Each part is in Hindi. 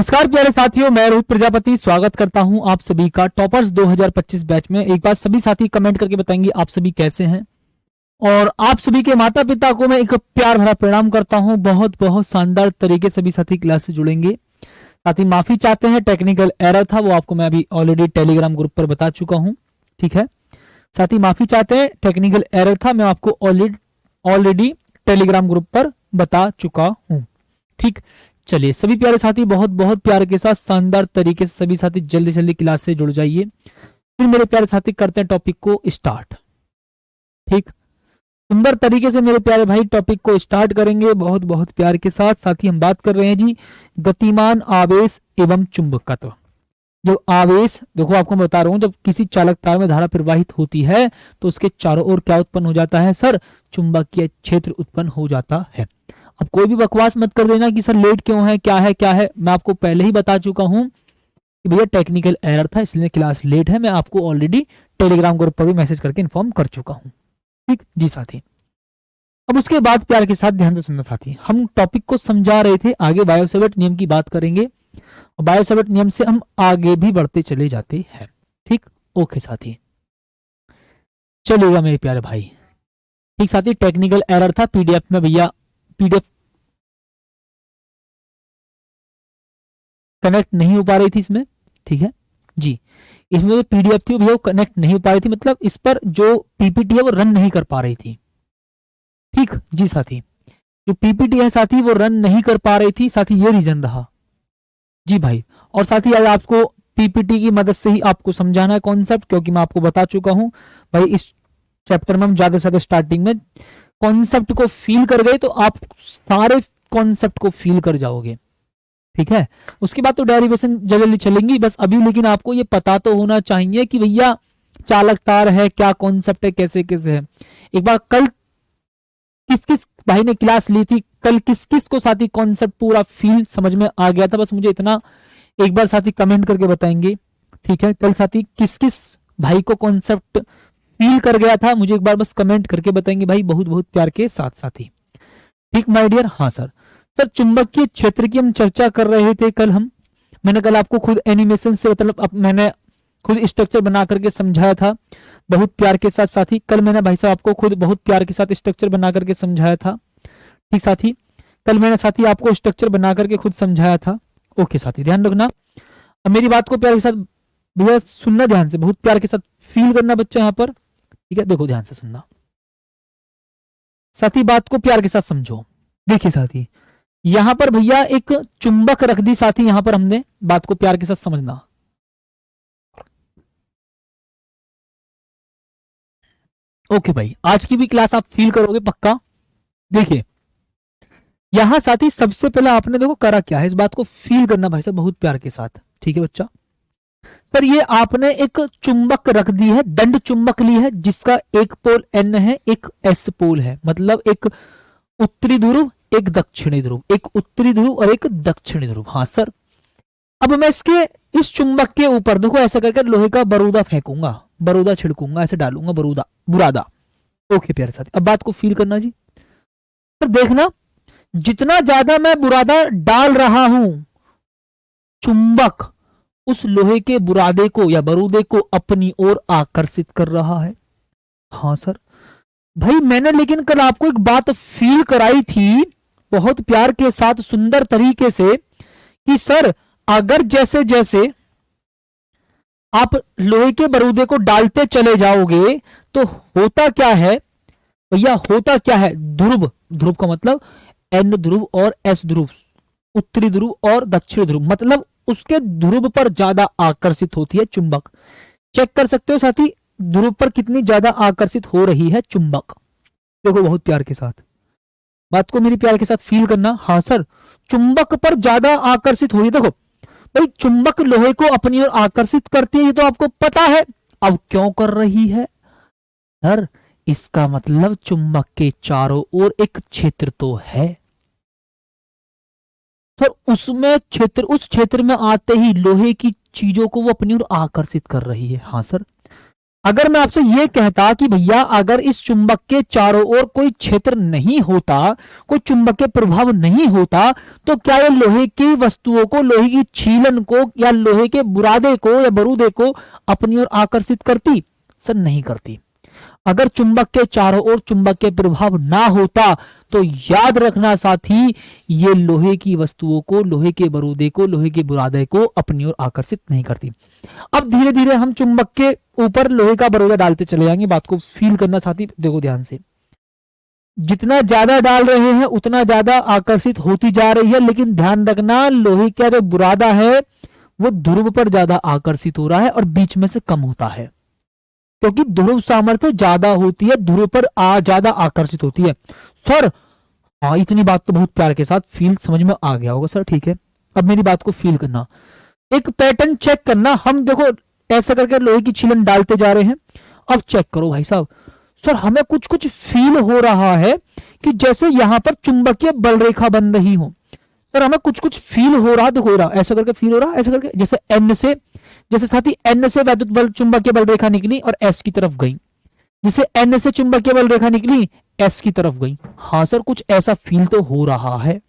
नमस्कार प्यारे साथियों, मैं रोहित प्रजापति स्वागत करता हूं आप सभी का टॉपर्स 2025 बैच में। एक बार सभी साथी कमेंट करके बताएंगे आप सभी कैसे हैं। और आप सभी के माता पिता को मैं एक प्यार भरा प्रणाम करता हूं। बहुत बहुत शानदार तरीके से सभी साथी क्लास से जुड़ेंगे। साथी माफी चाहते हैं, टेक्निकल एरर था, वो आपको मैं अभी ऑलरेडी टेलीग्राम ग्रुप पर बता चुका हूं। ठीक है साथी, माफी चाहते हैं, टेक्निकल एरर था, मैं आपको ऑलरेडी टेलीग्राम ग्रुप पर बता चुका हूं। ठीक, चलिए सभी प्यारे साथी बहुत बहुत प्यार के साथ शानदार तरीके से सभी साथी जल्दी जल्दी क्लास से जुड़ जाइए। फिर मेरे प्यारे साथी करते हैं टॉपिक को स्टार्ट। ठीक, सुंदर तरीके से मेरे प्यारे भाई टॉपिक को स्टार्ट करेंगे बहुत बहुत प्यार के साथ। साथी हम बात कर रहे हैं जी गतिमान आवेश एवं चुंबकत्व। जो आवेश, देखो आपको मैं बता रहा हूं, जब किसी चालक तार में धारा प्रवाहित होती है तो उसके चारों ओर क्या उत्पन्न हो जाता है सर? चुंबकीय क्षेत्र उत्पन्न हो जाता है। अब कोई भी बकवास मत कर देना कि सर लेट क्यों है, क्या है क्या है। मैं आपको पहले ही बता चुका हूं कि भैया टेक्निकल एरर था इसलिए क्लास लेट है। मैं आपको ऑलरेडी टेलीग्राम ग्रुप पर भी मैसेज करके इन्फॉर्म कर चुका हूं। ठीक जी साथी, अब उसके बाद प्यार के साथ ध्यान से सुनना साथी। हम टॉपिक को समझा रहे थे, आगे बायोसेवर्ट नियम की बात करेंगे और बायोसेवर्ट नियम से हम आगे भी बढ़ते चले जाते हैं। ठीक, ओके साथी, चलेगा मेरे प्यारे भाई। ठीक साथी, टेक्निकल एरर था पीडीएफ में, भैया पीडीएफ कनेक्ट नहीं हो पा रही थी इसमें। ठीक है जी, इसमें जो पीडीएफ थी वो कनेक्ट नहीं हो पा रही थी, मतलब इस पर जो पीपीटी है वो रन नहीं कर पा रही थी। ठीक जी साथी, जो पीपीटी है साथी वो रन नहीं कर पा रही थी साथी, ये रीजन रहा जी भाई। और साथी आज आपको पीपीटी की मदद से ही आपको समझाना है कॉन्सेप्ट, क्योंकि मैं आपको बता चुका हूं भाई इस चैप्टर में हम ज्यादा से ज्यादा स्टार्टिंग में कॉन्सेप्ट को फील कर गए तो आप सारे कॉन्सेप्ट को फील कर जाओगे। ठीक है, उसके बाद तो डेरिवेशन जल्दी चलेंगी बस अभी, लेकिन आपको ये पता तो होना चाहिए कि भैया चालक तार है, क्या कॉन्सेप्ट है, कैसे कैसे है। एक बार कल किस किस भाई ने क्लास ली थी, कल किस किस को साथी कॉन्सेप्ट पूरा फील समझ में आ गया था, बस मुझे इतना एक बार साथी कमेंट करके बताएंगे। ठीक है, कल साथी किस किस भाई को कॉन्सेप्ट फील कर गया था, मुझे एक बार बस कमेंट करके बताएंगे भाई, बहुत बहुत प्यार के साथ साथी। ठीक माय डियर, हाँ सर। सर चुंबकीय क्षेत्र की हम चर्चा कर रहे थे कल मैंने कल आपको खुद एनिमेशन से मतलब मैंने खुद स्ट्रक्चर बना करके समझाया था बहुत प्यार के साथ साथी। कल मैंने भाई साहब आपको खुद बहुत प्यार के साथ स्ट्रक्चर बना करके समझाया था। ठीक साथी, कल मैंने साथी आपको स्ट्रक्चर बना करके खुद समझाया था। ओके साथी, ध्यान रखना। अब मेरी बात को प्यार के साथ भैया सुनना, ध्यान से बहुत प्यार के साथ फील करना बच्चा यहाँ पर। ठीक है, देखो ध्यान से सुनना साथी, बात को प्यार के साथ समझो। देखिए साथी, यहां पर भैया एक चुंबक रख दी साथी, यहां पर हमने, बात को प्यार के साथ समझना। ओके भाई, आज की भी क्लास आप फील करोगे पक्का। देखिए यहां साथी सबसे पहले आपने देखो करा क्या है, इस बात को फील करना भाई साहब बहुत प्यार के साथ। ठीक है बच्चा, सर ये आपने एक चुंबक रख दी है, दंड चुंबक ली है जिसका एक पोल N है, एक S पोल है, मतलब एक उत्तरी ध्रुव एक दक्षिणी ध्रुव, एक उत्तरी ध्रुव और एक दक्षिणी ध्रुव। हाँ सर, अब मैं इसके इस चुंबक के ऊपर देखो ऐसा करके लोहे का बरूदा फेंकूंगा, बरूदा छिड़कूंगा, ऐसे डालूंगा बरूदा बुरादा। ओके प्यारे साथी, अब बात को फील करना जी। पर देखना जितना ज्यादा मैं बुरादा डाल रहा हूं, चुंबक उस लोहे के बुरादे को या बरूदे को अपनी ओर आकर्षित कर रहा है। हाँ सर भाई, मैंने लेकिन कल आपको एक बात फील कराई थी बहुत प्यार के साथ सुंदर तरीके से कि सर अगर जैसे जैसे आप लोहे के बरूदे को डालते चले जाओगे तो होता क्या है भैया, होता क्या है, ध्रुव, ध्रुव का मतलब N ध्रुव और S ध्रुव, उत्तरी ध्रुव और दक्षिणी ध्रुव, मतलब उसके ध्रुव पर ज्यादा आकर्षित होती है चुंबक। चेक कर सकते हो साथी ध्रुव पर कितनी ज्यादा आकर्षित हो रही है चुंबक। देखो बहुत प्यार के साथ बात को मेरी प्यार के साथ फील करना। हाँ सर, चुंबक पर ज्यादा आकर्षित हो रही है। देखो भाई चुंबक लोहे को अपनी ओर आकर्षित करती है, ये तो आपको पता है। अब क्यों कर रही है सर? इसका मतलब चुंबक के चारों ओर एक क्षेत्र तो है सर, उसमें क्षेत्र, उस क्षेत्र में आते ही लोहे की चीजों को वो अपनी ओर आकर्षित कर रही है। हाँ सर, अगर मैं आपसे यह कहता कि भैया अगर इस चुंबक के चारों ओर कोई क्षेत्र नहीं होता, कोई चुंबकीय प्रभाव नहीं होता, तो क्या ये लोहे की वस्तुओं को, लोहे की छीलन को या लोहे के बुरादे को या बरूदे को अपनी ओर आकर्षित करती? सर नहीं करती। अगर चुंबक के चारों ओर चुंबकीय प्रभाव ना होता तो याद रखना साथी, ये लोहे की वस्तुओं को, लोहे के बरूदे को, लोहे के बुरादे को अपनी ओर आकर्षित नहीं करती। अब धीरे धीरे हम चुंबक के ऊपर लोहे का बरूदा डालते चले जाएंगे। बात को फील करना साथी, देखो ध्यान से, जितना ज्यादा डाल रहे हैं उतना ज्यादा आकर्षित होती जा रही है, लेकिन ध्यान रखना लोहे का जो बुरादा है वो ध्रुव पर ज्यादा आकर्षित हो रहा है और बीच में से कम होता है, क्योंकि ध्रुव सामर्थ्य ज्यादा होती है, ध्रुव पर ज्यादा आकर्षित होती है। सर हाँ, इतनी बात तो बहुत प्यार के साथ फील समझ में आ गया होगा सर, ठीक है। अब मेरी बात को फील करना, एक पैटर्न चेक करना। हम देखो ऐसा करके लोहे की छीलन डालते जा रहे हैं। अब चेक करो भाई साहब, सर हमें कुछ कुछ फील हो रहा है कि जैसे यहां पर चुंबकीय बल रेखा बन रही हो। सर हमें कुछ कुछ फील हो रहा, देखो रहा ऐसा करके फील हो रहा, ऐसा करके जैसे एन से, जैसे साथी एन से वैद्युत बल चुंबकीय बल रेखा निकली और एस की तरफ गई, जैसे एन से चुंबकीय बल रेखा निकली एस की तरफ गई। हाँ सर कुछ ऐसा फील तो हो रहा है।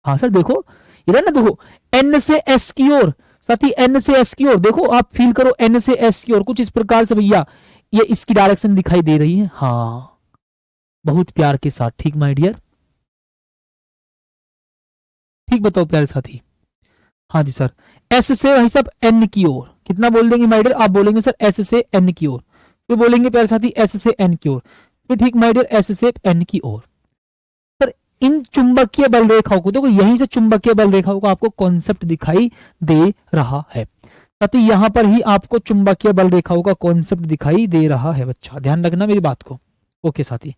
हाँ सर देखो इधर ना, देखो एन से एस की ओर, साथी एन से एस की ओर देखो, आप फील करो एन से एस की ओर कुछ इस प्रकार से भैया ये इसकी डायरेक्शन दिखाई दे रही है। हाँ बहुत प्यार के साथ, ठीक माय डियर, ठीक बताओ प्यारे साथी। हाँ जी सर, एस से भाई साहब एन की ओर कितना बोल देंगे माय डियर? आप बोलेंगे सर एस से एन की ओर, फिर बोलेंगे प्यारे साथी एस से एन की ओर, फिर ठीक माय डियर एस से एन की ओर। सर इन चुंबकीय बल रेखाओं को देखो, यहीं से चुंबकीय बल रेखाओं का आपको कॉन्सेप्ट दिखाई दे रहा है साथी, यहां पर ही आपको चुंबकीय बल रेखाओं का कॉन्सेप्ट दिखाई दे रहा है। बच्चा ध्यान रखना मेरी बात को, ओके साथी।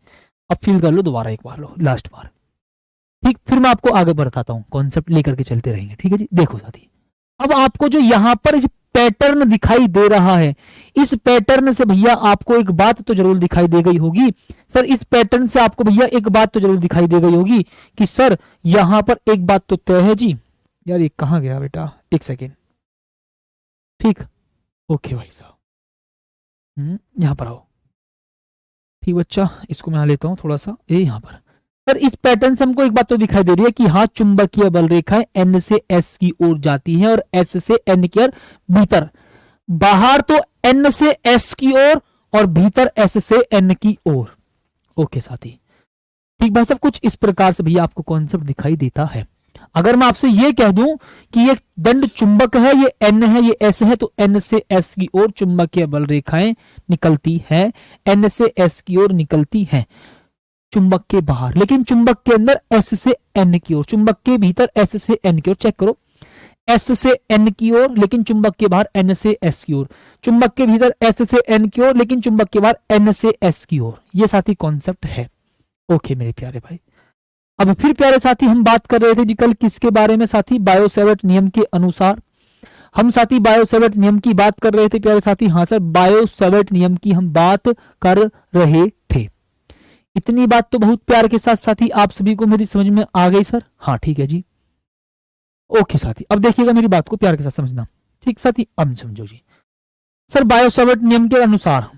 अब फील कर लो दोबारा एक बार, लो लास्ट बार, ठीक, फिर मैं आपको आगे बढ़ाता हूं, कॉन्सेप्ट लेकर के चलते रहेंगे, ठीक है जी। देखो साथी, अब आपको जो यहां पर इस पैटर्न दिखाई दे रहा है, इस पैटर्न से भैया आपको एक बात तो जरूर दिखाई दे गई होगी। सर इस पैटर्न से आपको भैया एक बात तो जरूर दिखाई दे गई होगी कि सर यहां पर एक बात तो तय है जी। यार ये कहां गया बेटा, एक सेकेंड, ठीक, ओके भाई साहब, यहां पर आओ, ठीक बच्चा, इसको मैं यहां लेता हूं थोड़ा सा, ये यहां पर। सर इस पैटर्न से हमको एक बात तो दिखाई दे रही है कि हाँ चुंबकीय बल रेखाएं एन से एस की ओर जाती हैं और एस से एन की ओर, भीतर बाहर तो एन से एस की ओर और भीतर एस से एन की ओर। ओके साथी, ठीक भाई साहब, कुछ इस प्रकार से भैया आपको कॉन्सेप्ट दिखाई देता है। अगर मैं आपसे ये कह दूं कि ये दंड चुंबक है, ये एन है, ये एस है, तो एन से एस की ओर चुंबकीय बल रेखाएं निकलती है, एन से एस की ओर निकलती है चुंबक के बाहर, लेकिन चुंबक के अंदर एस से एन की ओर, चुंबक के भीतर एस से एन की ओर। चेक करो, एस से एन की ओर लेकिन चुंबक के बाहर एन से एस की ओर, चुंबक के भीतर एस से एन की ओर लेकिन चुंबक के बाहर एन से एस की ओर। ये साथी कॉन्सेप्ट है। ओके मेरे प्यारे भाई, अब फिर प्यारे साथी हम बात कर रहे थे जी कल किसके बारे में साथी? बायो-सैवर्ट नियम के अनुसार हम साथी बायो-सैवर्ट नियम की बात कर रहे थे प्यारे साथी। हाँ सर, बायो-सैवर्ट नियम की हम बात कर रहे थे। इतनी बात तो बहुत प्यार के साथ साथी आप सभी को मेरी समझ में आ गई सर? हाँ ठीक है जी, ओके साथी। अब देखिएगा मेरी बात को प्यार के साथ समझना, ठीक साथी, अब समझो जी। सर बायो-सैवर्ट नियम के अनुसार,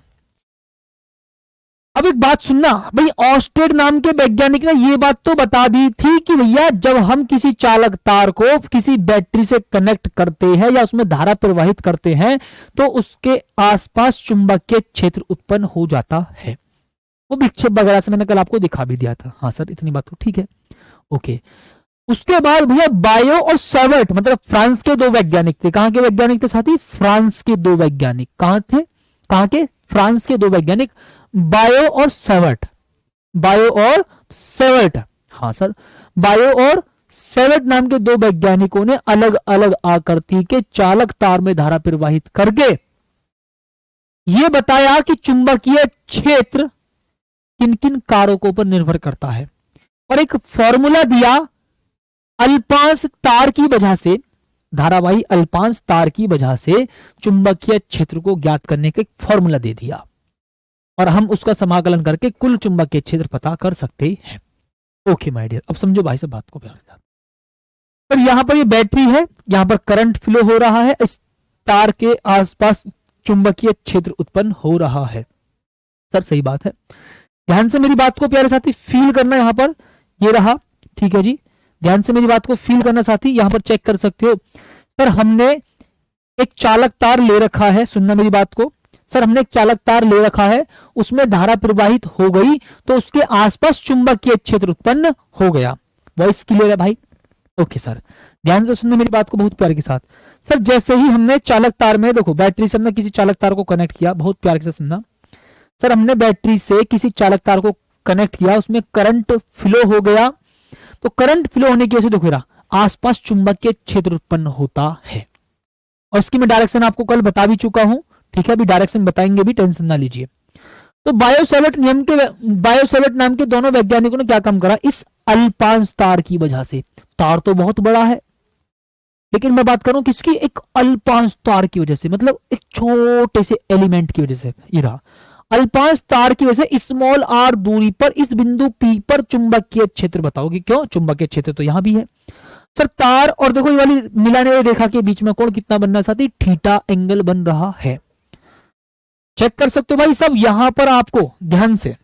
अब एक बात सुनना भाई, ऑस्टेड नाम के वैज्ञानिक ने ये बात तो बता दी थी कि भैया जब हम किसी चालक तार को किसी बैटरी से कनेक्ट करते हैं या उसमें धारा प्रवाहित करते हैं तो उसके आसपास चुंबकीय क्षेत्र उत्पन्न हो जाता है। वो विक्षेप वगैरह से मैंने कल आपको दिखा भी दिया था। हाँ सर, इतनी बात तो ठीक है, ओके। उसके बाद भैया बायो और सैवर्ट, मतलब फ्रांस के दो वैज्ञानिक थे। कहां के वैज्ञानिक थे साथी? फ्रांस के दो वैज्ञानिक। कहां थे? कहां के? फ्रांस के दो वैज्ञानिक, बायो और सैवर्ट। बायो और सैवर्ट, हाँ सर, बायो और सैवर्ट नाम के दो वैज्ञानिकों ने अलग अलग आकृति के चालक तार में धारा प्रवाहित करके यह बताया कि चुंबकीय क्षेत्र किन किन कारकों पर निर्भर करता है, और एक फॉर्मूला दिया अल्पांश तार की वजह से, धारावाही अल्पांश तार की वजह से चुंबकीय क्षेत्र को ज्ञात करने का एक फॉर्मूला दे दिया और हम उसका समाकलन करके कुल चुंबकीय क्षेत्र पता कर सकते हैं। ओके माय डियर, अब समझो भाई साहब बात को प्यार से। पर यहां पर ये बैटरी है, यहां पर करंट फ्लो हो रहा है, इस तार के आसपास चुंबकीय क्षेत्र उत्पन्न हो रहा है। सर सही बात है, ध्यान से मेरी बात को प्यारे साथी फील करना, यहां पर ये रहा, ठीक है जी, ध्यान से मेरी बात को फील करना साथी, यहां पर चेक कर सकते हो। सर हमने एक चालक तार ले रखा है, सुनना मेरी बात को, सर हमने एक चालक तार ले रखा है, उसमें धारा प्रवाहित हो गई तो उसके आसपास चुंबकीय क्षेत्र उत्पन्न हो गया। वॉइस क्लियर है भाई? ओके सर, ध्यान से सुनना मेरी बात को बहुत प्यार के साथ। सर जैसे ही हमने चालक तार में, देखो बैटरी से हमने किसी चालक तार को कनेक्ट किया, बहुत प्यार के साथ सुनना। सर हमने बैटरी से किसी चालक तार को कनेक्ट किया, उसमें करंट फ्लो हो गया, तो करंट फ्लो होने की वजह से देखो आसपास चुंबकीय क्षेत्र उत्पन्न होता है। और इसकी मैं डायरेक्शन आपको कल बता भी चुका हूं, ठीक है, अभी डायरेक्शन बताएंगे भी, टेंशन ना लीजिए। तो बायोसेवर्ट नाम के दोनों वैज्ञानिकों ने क्या काम करा, इस अल्पांश तार की वजह से, तार तो बहुत बड़ा है लेकिन मैं बात करूं किसकी, एक अल्पांश तार की वजह से, मतलब एक छोटे से एलिमेंट की वजह से, ये रहा अल्पांश तार की वजह से स्मॉल आर दूरी पर इस बिंदु पी पर चुंबकीय क्षेत्र, बताओगे क्यों, चुंबकीय क्षेत्र तो यहां भी है। सर तार और देखो ये वाली मिलाने वाली रेखा के बीच में कोण कितना बनना साथी, थीटा एंगल बन रहा है। चेक कर सकते हो भाई सब, यहां पर आपको ध्यान से,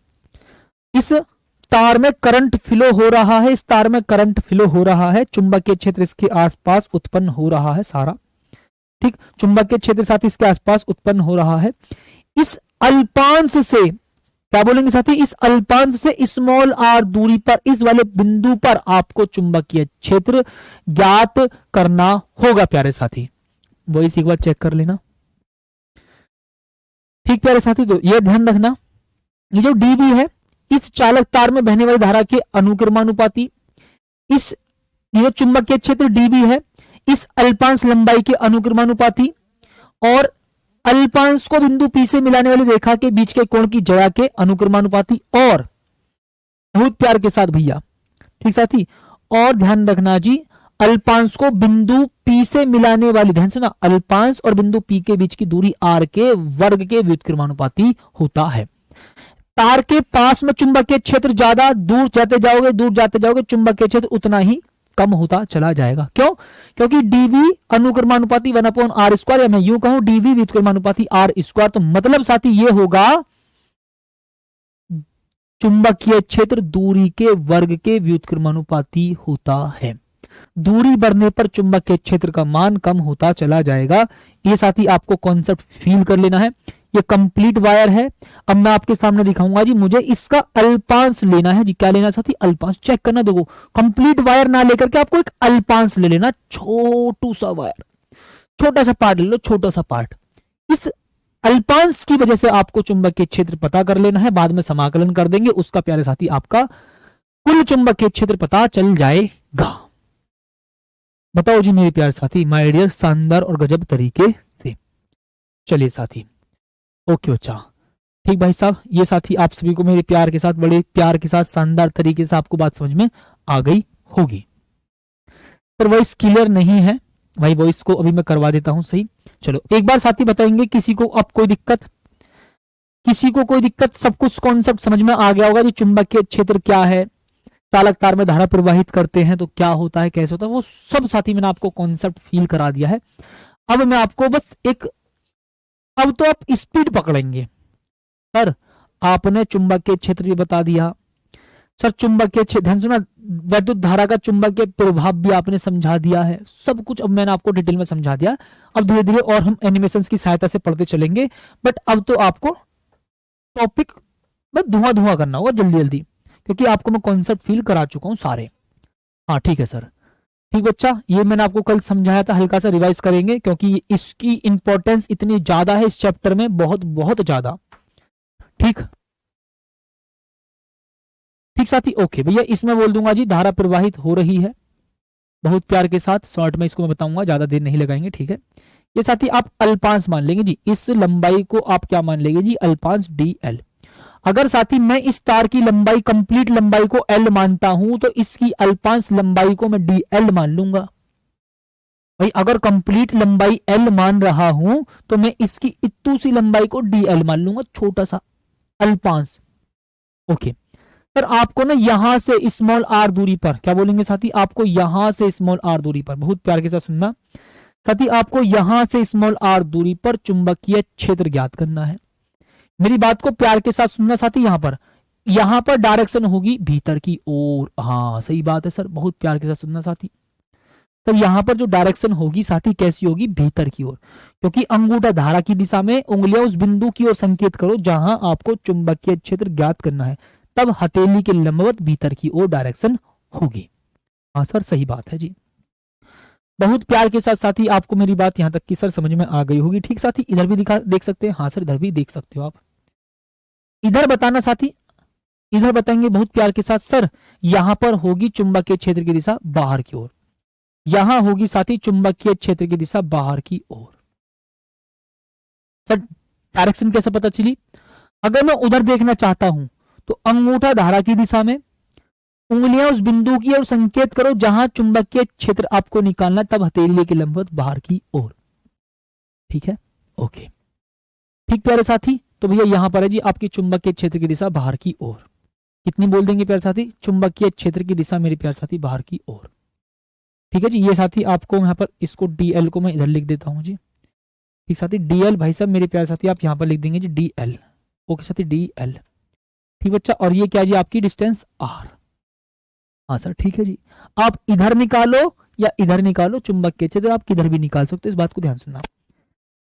इस तार में करंट फ्लो हो रहा है, इस तार में करंट फ्लो हो रहा है, चुंबकीय क्षेत्र इसके आसपास उत्पन्न हो रहा है सारा, ठीक, चुंबकीय क्षेत्र साथ इसके आसपास उत्पन्न हो रहा है। इस अल्पांश से क्या बोलेंगे साथी, इस अल्पांश से स्मॉल आर दूरी पर इस वाले बिंदु पर आपको चुंबकीय क्षेत्र ज्ञात करना होगा प्यारे साथी। वो इस एक बार चेक कर लेना, ठीक प्यारे साथी। तो ये ध्यान रखना, ये जो डीबी है इस चालक तार में बहने वाली धारा के अनुक्रमानुपाती, इस ये जो चुंबकीय क्षेत्र डीबी है इस अल्पांश लंबाई के अनुक्रमानुपाती, और अल्पांश को बिंदु पी से मिलाने वाली रेखा के बीच के कोण की ज्या के अनुक्रमानुपाती, और बहुत प्यार के साथ भैया, ठीक साथी, और ध्यान रखना जी अल्पांश को बिंदु पी से मिलाने वाली, ध्यान से ना, अल्पांश और बिंदु पी के बीच की दूरी आर के वर्ग के व्युत्क्रमानुपाती होता है। तार के पास में चुंबकीय क्षेत्र ज्यादा, दूर जाते जाओगे चुंबकीय क्षेत्र उतना ही कम होता चला जाएगा। क्यों? क्योंकि डीवी अनुक्रमानुपाती 1/r², या मैं यूं कहूं डीवी व्युत्क्रमानुपाती r², तो मतलब साथी ये होगा चुंबकीय क्षेत्र दूरी के वर्ग के व्युत्क्रमानुपाती होता है। दूरी बढ़ने पर चुंबकीय क्षेत्र का मान कम होता चला जाएगा। ये साथी आपको कॉन्सेप्ट फील कर लेना है। ये कंप्लीट वायर है, अब मैं आपके सामने दिखाऊंगा जी, मुझे इसका अल्पांश लेना है जी। क्या लेना साथी? अल्पांश। चेक करना, देखो कंप्लीट वायर ना लेकर के आपको एक अल्पांश ले लेना, छोटू सा वायर, छोटा सा पार्ट ले लो, छोटा सा पार्ट। इस अल्पांश की वजह से आपको चुंबकीय क्षेत्र पता कर लेना है, बाद में समाकलन कर देंगे उसका प्यारे साथी आपका कुल चुंबकीय क्षेत्र पता चल जाएगा। बताओ जी मेरे प्यारे साथी, माय डियर, शानदार और गजब तरीके से। चलिए साथी, ओके बच्चा, ठीक भाई साहब, ये साथी आप सभी को मेरे प्यार के साथ, बड़े प्यार के साथ, शानदार तरीके से आपको बात समझ में आ गई होगी। पर वॉइस क्लियर नहीं है भाई, वॉइस को अभी मैं करवा देता हूं सही। चलो एक बार साथी बताएंगे, किसी को अब कोई दिक्कत, किसी को कोई दिक्कत, सब कुछ कॉन्सेप्ट समझ में आ गया होगा जी। चुंबकीय क्षेत्र क्या है, चालक तार में धारा प्रवाहित करते हैं तो क्या होता है, कैसे होता है, वो सब साथी मैंने आपको कॉन्सेप्ट फील करा दिया है। अब मैं आपको बस एक, अब तो आप स्पीड पकड़ेंगे। सर आपने चुंबकीय क्षेत्र भी बता दिया, सर चुंबकीय क्षेत्र, ध्यान सुना, वैद्युत धारा का चुंबकीय प्रभाव भी आपने समझा दिया है, सब कुछ अब मैंने आपको डिटेल में समझा दिया। अब धीरे धीरे और हम एनिमेशंस की सहायता से पढ़ते चलेंगे, बट अब तो आपको टॉपिक में धुआं धुआं करना होगा जल्दी जल्दी, क्योंकि आपको मैं कॉन्सेप्ट फील करा चुका हूं सारे। हाँ ठीक है सर, ठीक बच्चा, ये मैंने आपको कल समझाया था, हल्का सा रिवाइज करेंगे क्योंकि इसकी इंपॉर्टेंस इतनी ज्यादा है इस चैप्टर में, बहुत बहुत ज्यादा। ठीक ठीक साथी, ओके भैया, इसमें बोल दूंगा जी धारा प्रवाहित हो रही है, बहुत प्यार के साथ शॉर्ट में इसको मैं बताऊंगा, ज्यादा देर नहीं लगाएंगे, ठीक है। ये साथी आप अल्पांश मान लेंगे जी, इस लंबाई को आप क्या मान लेंगे जी, अल्पांश DL। अगर साथी मैं इस तार की लंबाई, कंप्लीट लंबाई को L मानता हूं तो इसकी अल्पांश लंबाई को मैं DL मान लूंगा। भाई अगर कंप्लीट लंबाई L मान रहा हूं तो मैं इसकी इतू सी लंबाई को DL मान लूंगा, छोटा सा अल्पांश। ओके सर, आपको ना यहां से स्मॉल r दूरी पर, क्या बोलेंगे साथी, आपको यहां से स्मॉल r दूरी पर, बहुत प्यार के साथ सुनना साथी आपको यहां से स्मॉल r दूरी पर चुंबकीय क्षेत्र ज्ञात करना है। मेरी बात को प्यार के साथ सुनना साथी। यहां पर डायरेक्शन होगी भीतर की ओर। हाँ सही बात है सर, बहुत प्यार के साथ सुनना साथी। तो यहां पर जो डायरेक्शन होगी साथी कैसी होगी, भीतर की ओर, क्योंकि अंगूठा धारा की दिशा में, उंगलियां उस बिंदु की ओर संकेत करो जहां आपको चुंबकीय क्षेत्र ज्ञात करना है, तब हथेली के लंबवत भीतर की ओर डायरेक्शन होगी। हाँ सर सही बात है जी, बहुत प्यार के साथ साथी। आपको मेरी बात यहां तक की सर समझ में आ गई होगी। ठीक साथी, इधर भी देख सकते हैं। हाँ सर इधर भी देख सकते हो आप। इधर बताना साथी, इधर बताएंगे बहुत प्यार के साथ। सर यहां पर होगी चुंबकीय क्षेत्र की दिशा बाहर की ओर, यहां होगी साथी चुंबकीय क्षेत्र की दिशा बाहर की ओर। सर डायरेक्शन कैसे पता चली? अगर मैं उधर देखना चाहता हूं तो अंगूठा धारा की दिशा में, उंगलियां उस बिंदु की ओर संकेत करो जहां चुंबकीय क्षेत्र आपको निकालना, तब हथेली के लंबवत बाहर की ओर। ठीक है, ओके ठीक प्यारे साथी। तो भैया यहां पर है जी आपकी चुंबकीय क्षेत्र की दिशा बाहर की ओर। कितनी बोल देंगे प्यारे साथी? चुंबकीय क्षेत्र की दिशा मेरे प्यारे साथी बाहर की ओर। ठीक है जी, ये साथी आपको यहाँ पर इसको डीएल को मैं इधर लिख देता हूँ जी। ठीक साथी, डीएल भाई साहब मेरे प्यारे साथी आप यहाँ पर लिख देंगे जी डीएल। ओके साथी डीएल। ठीक बच्चा, और ये क्या जी आपकी डिस्टेंस आर। हाँ सर ठीक है जी, आप इधर निकालो या इधर निकालो चुंबकीय क्षेत्र, आप किधर भी निकाल सकते हो, इस बात को ध्यान सुनना।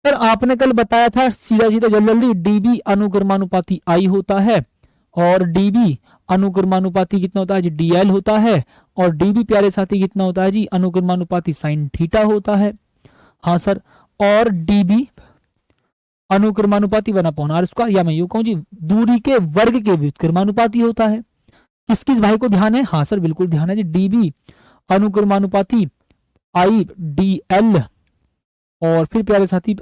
सर आपने कल बताया था सीधा सीधा जल्दी जल्दी, डीबी अनुक्रमानुपाती आई होता है और डीबी अनुक्रमानुपाती कितना होता है जी डीएल होता है, और डीबी प्यारे साथी कितना होता है जी अनुक्रमानुपाती साइन थीटा होता है। हाँ सर, और डीबी अनुक्रमानुपाती 1/r², या मैं यूं कहूं जी दूरी के वर्ग के व्युत्क्रमानुपाती होता है। किस किस भाई को ध्यान है? हाँ सर बिल्कुल ध्यान है जी, डीबी अनुक्रमानुपाती आई डी एल, और फिर प्यारे साथी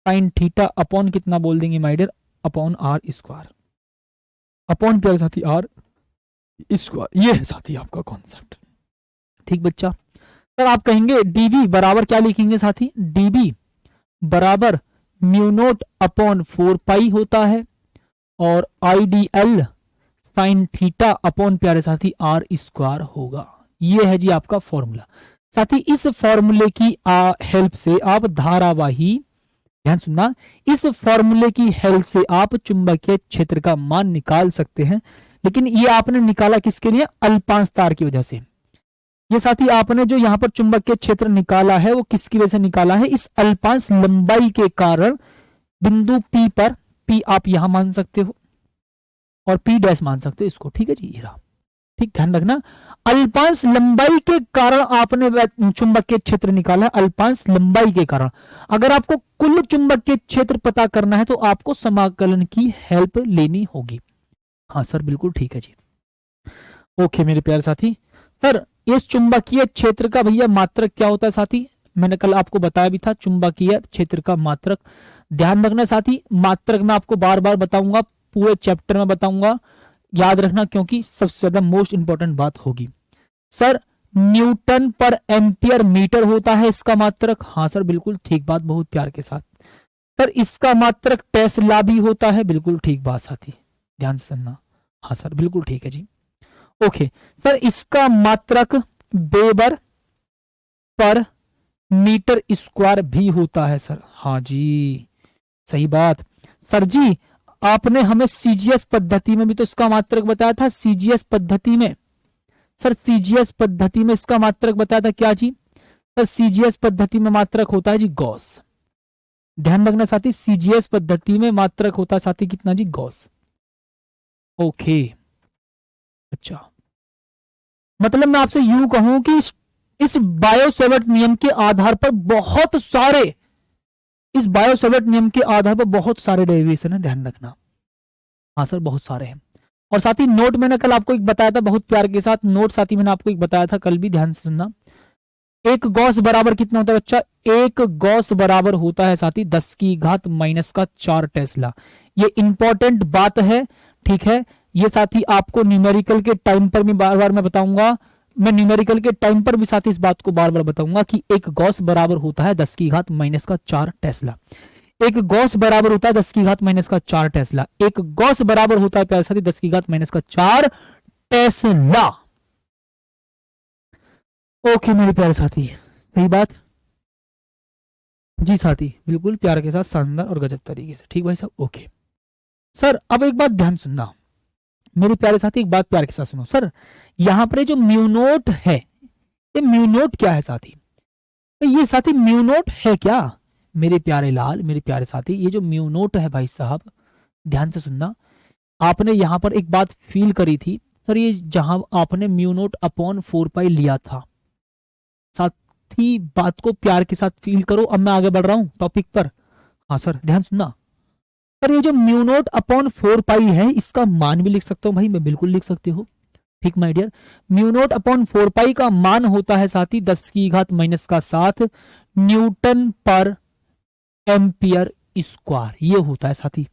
साइन थीटा अपॉन कितना बोल देंगे my dear, upon r², upon प्यारे साथी r²। ये है साथी आपका कॉन्सेप्ट। ठीक बच्चा, सर आप कहेंगे डीबी बराबर क्या लिखेंगे साथी? डीबी बराबर म्यू नोट अपॉन 4 पाई होता है, और I D L sine theta upon प्यारे साथी r² होगा। ये है जी आपका फॉर्मूला साथी। इस फॉर्मूले की हेल्प से आप धारावाही, ध्यान सुनना, इस फॉर्मूले की हेल्प से आप चुंबकीय क्षेत्र का मान निकाल सकते हैं। लेकिन ये आपने निकाला किसके लिए? अल्पांश तार की वजह से। ये साथी आपने जो यहां पर चुंबकीय क्षेत्र निकाला है वो किसकी वजह से निकाला है? इस अल्पांश लंबाई के कारण बिंदु P पर, P आप यहां मान सकते हो और P डैश मान सकते हो इसको। ठीक है जी, ये रहा। ठीक, ध्यान रखना, अल्पांश लंबाई के कारण आपने चुंबकीय क्षेत्र निकाला है, अल्पांश लंबाई के कारण। अगर आपको कुल चुंबकीय क्षेत्र पता करना है तो आपको समाकलन की हेल्प लेनी होगी। हाँ सर बिल्कुल ठीक है जी, ओके मेरे प्यारे साथी। सर इस चुंबकीय क्षेत्र का भैया मात्रक क्या होता है साथी? मैंने कल आपको बताया भी था, चुंबकीय क्षेत्र का मात्रक। ध्यान रखना साथी, मात्रक मैं आपको बार बार बताऊंगा, पूरे चैप्टर में बताऊंगा, याद रखना, क्योंकि सबसे ज्यादा मोस्ट इंपॉर्टेंट बात होगी। सर न्यूटन पर एम्पियर मीटर होता है इसका मात्रक। हाँ सर बिल्कुल ठीक बात, बहुत प्यार के साथ। सर इसका मात्रक टेस्ला भी होता है, बिल्कुल ठीक बात साथी, ध्यान से सुनना। हाँ सर बिल्कुल ठीक है जी, ओके। सर इसका मात्रक वेबर पर मीटर स्क्वायर भी होता है सर। हाँ जी सही बात। सर जी आपने हमें सीजीएस पद्धति में भी तो इसका मात्रक बताया था, सीजीएस पद्धति में। सर सीजीएस पद्धति में इसका मात्रक बताया था क्या जी? सर सीजीएस पद्धति में मात्रक होता है जी गॉस। ध्यान रखना साथी, सीजीएस पद्धति में मात्रक होता है साथी कितना जी? गॉस। ओके अच्छा, मतलब मैं आपसे यूं कहूं कि इस बायो-सेवर्ट नियम के आधार पर बहुत सारे, इस बायो-सेवर्ट नियम के आधार पर बहुत सारे डेरिवेशन है, ध्यान रखना। हाँ सर बहुत सारे हैं। और साथी नोट मैंने कल आपको एक बताया था बहुत प्यार के साथ, नोट साथी मैंने आपको एक बताया था कल भी, ध्यान से सुनना। एक गॉस बराबर कितना होता है बच्चा? एक गॉस बराबर होता है साथी 10⁻⁻⁴ टेस्ला। ये इंपॉर्टेंट बात है, ठीक है। ये साथी आपको न्यूमेरिकल के टाइम पर भी बार बार मैं बताऊंगा, मैं न्यूमेरिकल के टाइम पर भी साथी इस बात को बार बार बताऊंगा कि एक गॉस बराबर होता है 10⁻⁻⁴ टेस्ला। एक गॉस बराबर होता है 10⁻⁻⁴ टेस्ला। एक गॉस बराबर होता है प्यारे साथी 10⁻⁻⁴ टेस्ला। ओके मेरे प्यारे साथी, सही बात। जी साथी, बिल्कुल प्यार के साथ, शानदार और गजब तरीके से। ठीक भाई साहब, ओके सर। अब एक बात ध्यान सुनना मेरे प्यारे साथी, एक बात प्यार के साथ सुनो सर। यहाँ पर जो म्यू नोट है, ये म्यू नोट क्या है साथी? ये साथी म्यू नोट है क्या? मेरे प्यारे लाल, मेरे प्यारे साथी, ये जो म्यू नोट है भाई साहब, ध्यान से सुनना। आपने यहाँ पर एक बात फील करी थी सर, ये जहां आपने म्यू नोट अपॉन 4 पाई लिया था, साथी बात को प्यार के साथ फील करो। अब मैं आगे बढ़ रहा हूं टॉपिक पर। हाँ सर, ध्यान सुनना। पर ये जो म्यू नोट अपॉन 4 पाई है, इसका मान भी लिख सकता हूँ भाई मैं, बिल्कुल लिख सकते हो। ठीक my dear, mu naught upon 4 pi का मान होता है साथी 10⁻⁻⁷ न्यूटन पर एम्पियर स्क्वायर, ये होता है साथी।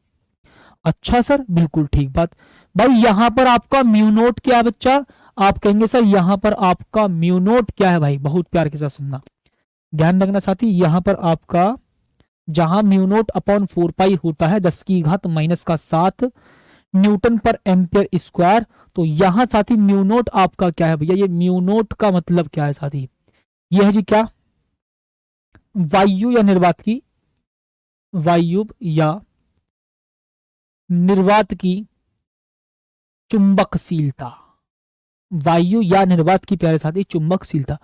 अच्छा सर, बिल्कुल ठीक बात। भाई यहां पर आपका म्यू नोट क्या है बच्चा? आप कहेंगे सर यहां पर आपका म्यू नोट क्या है भाई? बहुत प्यार के साथ सुनना, ध्यान रखना साथी। यहां पर आपका जहां म्यू नोट अपॉन 4 पाई होता है 10⁻⁻⁷ न्यूटन पर एम्पियर स्क्वायर, तो यहां साथी म्यू नोट आपका क्या है भैया? ये म्यू नोट का मतलब क्या है साथी? यह है जी क्या? वायु या निर्वात की, वायु या निर्वात की चुंबकशीलता, वायु या निर्वात की प्यारे साथी चुंबकशीलता।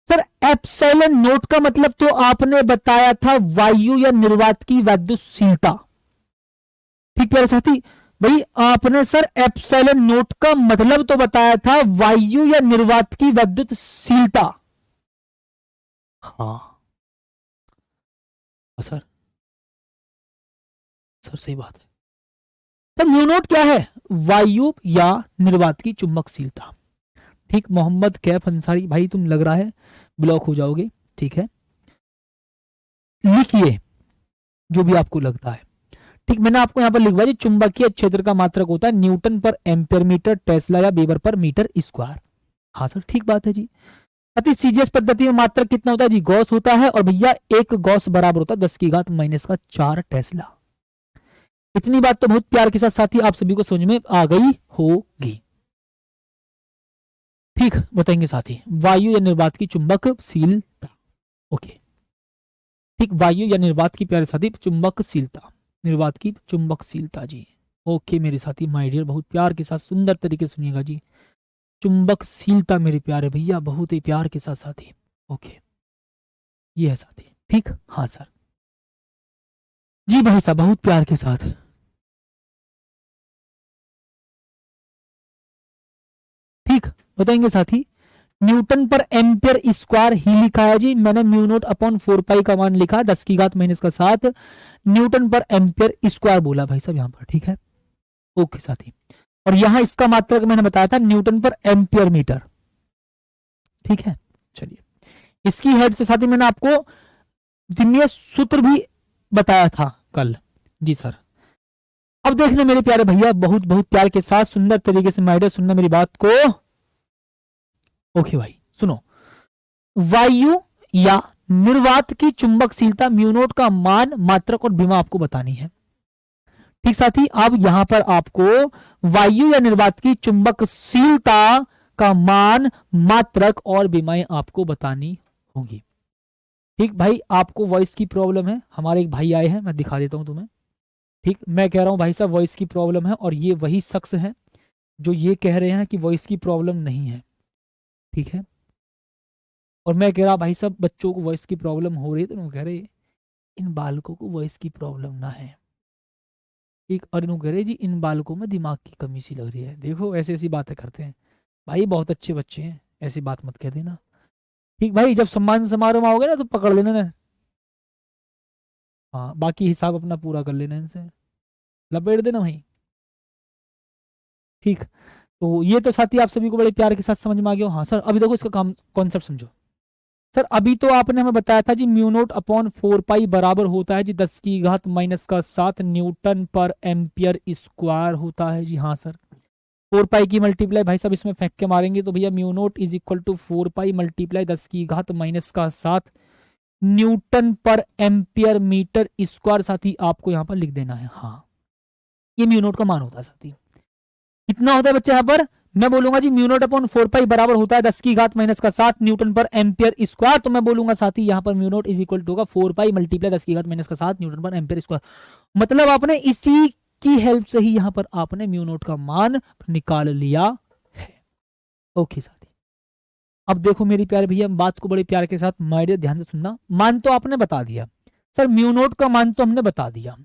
सर एप्सिलॉन नोट का मतलब तो आपने बताया था वायु या निर्वात की वैद्युतशीलता। ठीक प्यारे साथी, भाई आपने सर एप्सिलॉन नोट का मतलब तो बताया था वायु या निर्वात की वैद्युतशीलता। हाँ सर, सर सही बात है। तो म्यू नोट क्या है? वायु या निर्वात की चुंबकशीलता। ठीक, मोहम्मद कैफ अंसारी, भाई तुम लग रहा है ब्लॉक हो जाओगे। ठीक है, लिखिए जो भी आपको लगता है। ठीक, मैंने आपको यहां पर लिखवा दिया, चुंबकीय क्षेत्र का मात्रक होता है न्यूटन पर एम्पियर मीटर, टेस्ला या वेबर पर मीटर स्क्वायर। हाँ सर, ठीक बात है जी। अति सीजीएस पद्धति में मात्रक कितना होता है जी? गॉस होता है, और भैया एक गॉस बराबर होता है 10⁻⁻⁴ टेस्ला। इतनी बात तो बहुत प्यार के साथ साथी आप सभी को समझ में आ गई होगी। ठीक, बताएंगे साथी वायु या निर्वात की चुंबकशीलता। ओके, ठीक, वायु या निर्वात की प्यारे साथी चुंबकशीलता, निर्वात की चुंबकशीलता जी। ओके मेरे साथी, माय डियर, बहुत प्यार के साथ सुंदर तरीके से सुनिएगा जी। चुंबकशीलता मेरे प्यारे भैया, बहुत ही प्यार के साथ साथी। ओके, ये है साथी। ठीक, हाँ सर जी भाई साहब, बहुत प्यार के साथ। ठीक, बताएंगे साथी न्यूटन पर एम्पियर स्क्वायर ही लिखा है जी। मैंने म्यू नोट अपॉन 4 पाई का मान लिखा 10⁻⁻⁷ न्यूटन पर एम्पियर स्क्वायर बोला भाई साहब यहाँ पर। ठीक है, ओके साथी। और यहां इसका मात्रक मैंने बताया था न्यूटन पर एम्पियर मीटर। ठीक है, चलिए इसकी हेल्प से साथी मैंने आपको विमीय सूत्र भी बताया था कल। जी सर, अब देखना मेरे प्यारे भैया, बहुत बहुत प्यार के साथ सुंदर तरीके से माइडर सुनना मेरी बात को। ओके भाई सुनो, वायु या निर्वात की चुंबकशीलता म्यू नोट का मान, मात्रक और विमा आपको बतानी है। ठीक साथी, अब यहां पर आपको वायु या निर्वात की चुंबकशीलता का मान, मात्रक और विमाएं आपको बतानी होगी। ठीक भाई, आपको वॉइस की प्रॉब्लम है, हमारे एक भाई आए हैं, मैं दिखा देता हूं तुम्हें। ठीक, मैं कह रहा हूं भाई साहब वॉइस की प्रॉब्लम है, और ये वही शख्स है जो ये कह रहे हैं कि वॉइस की प्रॉब्लम नहीं है। ठीक है, और मैं कह रहा भाई साहब बच्चों को वॉइस की प्रॉब्लम हो रही है, तो वो कह रहे इन बालकों को वॉइस की प्रॉब्लम ना है। ठीक, और इन्हों कह रहे जी इन बालकों में दिमाग की कमी सी लग रही है। देखो ऐसी ऐसी बातें करते हैं भाई, बहुत अच्छे बच्चे हैं, ऐसी बात मत कह देना। ठीक भाई, जब सम्मान समारोह में आओगे ना तो पकड़ लेना ना। हाँ, बाकी हिसाब अपना पूरा कर लेना, इनसे लपेट देना भाई। ठीक, तो ये तो साथी आप सभी को बड़े प्यार के साथ समझ में आ गया। हाँ सर, अभी देखो इसका काम कॉन्सेप्ट समझो। सर अभी तो आपने हमें बताया था जी म्यू नोट अपॉन 4 पाई बराबर होता है जी 10⁻⁻⁷ न्यूटन पर एम्पियर स्क्वायर होता है जी। हाँ सर, 4 पाई की मल्टीप्लाई भाई साहब इसमें फेंक के मारेंगे तो भैया mu naught is equal to 4 pi multiply 10⁻⁻⁷ newton पर एम्पियर मीटर स्क्वायर साथी आपको यहाँ पर लिख देना है। हाँ, ये म्यू नोट का मान होता है साथी। कितना होता है बच्चे यहाँ पर? मैं बोलूंगा जी म्यू नॉट अपॉन 4 पाई बराबर होता है 10⁻⁻7 न्यूटन पर एम्पियर स्क्वायर। तो मैं बोलूंगा साथी यहाँ पर mu naught is equal to होगा 4 पाई मल्टीप्लाई 10⁻⁻7 न्यूटन पर एम्पियर स्क्वायर। मतलब आपने इसी की हेल्प से ही यहाँ पर आपने म्यू नॉट का मान निकाल लिया है। ओके साथी, अब देखो मेरी प्यारे भैया, बात को बड़े प्यार के साथ माइडियर ध्यान से सुनना। मान तो आपने बता दिया सर, म्यू नॉट का मान तो हमने बता दिया